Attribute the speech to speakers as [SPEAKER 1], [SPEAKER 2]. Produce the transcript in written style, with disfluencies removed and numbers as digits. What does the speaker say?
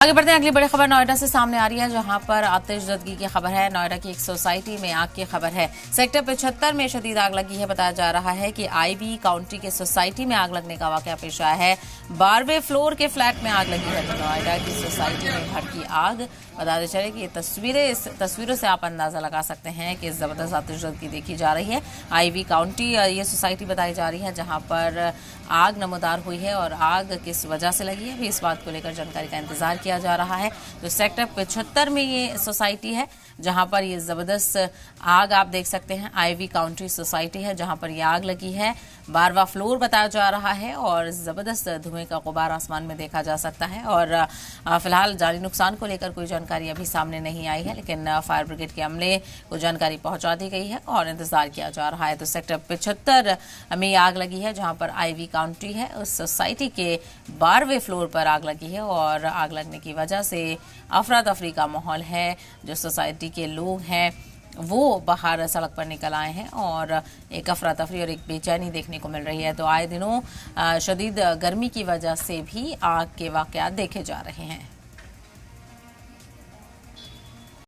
[SPEAKER 1] आगे बढ़ते हैं। अगली बड़ी खबर नोएडा से सामने आ रही है, जहां पर आतिशज़दगी की खबर है। नोएडा की एक सोसाइटी में आग की खबर है। सेक्टर 75 में शदीद आग लगी है। बताया जा रहा है कि आईवी काउंटी के सोसाइटी में आग लगने का वाकया पेश आया है। 12वें फ्लोर के फ्लैट में आग लगी है। तो नोएडा की सोसाइटी में भड़की आग। बताते चले कि ये तस्वीरों से आप अंदाजा लगा सकते हैं कि जबरदस्त आतिशज़दगी देखी जा रही है। आईवी काउंटी ये सोसाइटी बताई जा रही है, जहां पर आग नमोदार हुई है और आग किस वजह से लगी है भी इस बात को लेकर जानकारी का इंतजार किया जा रहा है। तो सेक्टर 75 में ये सोसाइटी है, जहां पर ये जबरदस्त आग आप देख सकते हैं। आईवी काउंटी सोसाइटी है जहां पर ये आग लगी है। 12वां फ्लोर बताया जा रहा है और जबरदस्त धुएं का गुबार आसमान में देखा जा सकता है। और फिलहाल जानी नुकसान को लेकर कोई जानकारी अभी सामने नहीं आई है, लेकिन फायर ब्रिगेड के अमले को जानकारी पहुंचा दी गई है और इंतजार किया जा रहा है। तो सेक्टर 75 में आग लगी है, जहां पर आईवी काउंटी है। उस सोसाइटी के 12वें फ्लोर पर आग लगी है और आग लगने की वजह से अफरा तफरी का माहौल है। जो सोसाइटी के लोग हैं वो बाहर सड़क पर निकल आए हैं और एक अफरा तफरी और एक बेचैनी देखने को मिल रही है। तो आए दिनों शदीद गर्मी की वजह से भी आग के वाकयात देखे जा रहे हैं।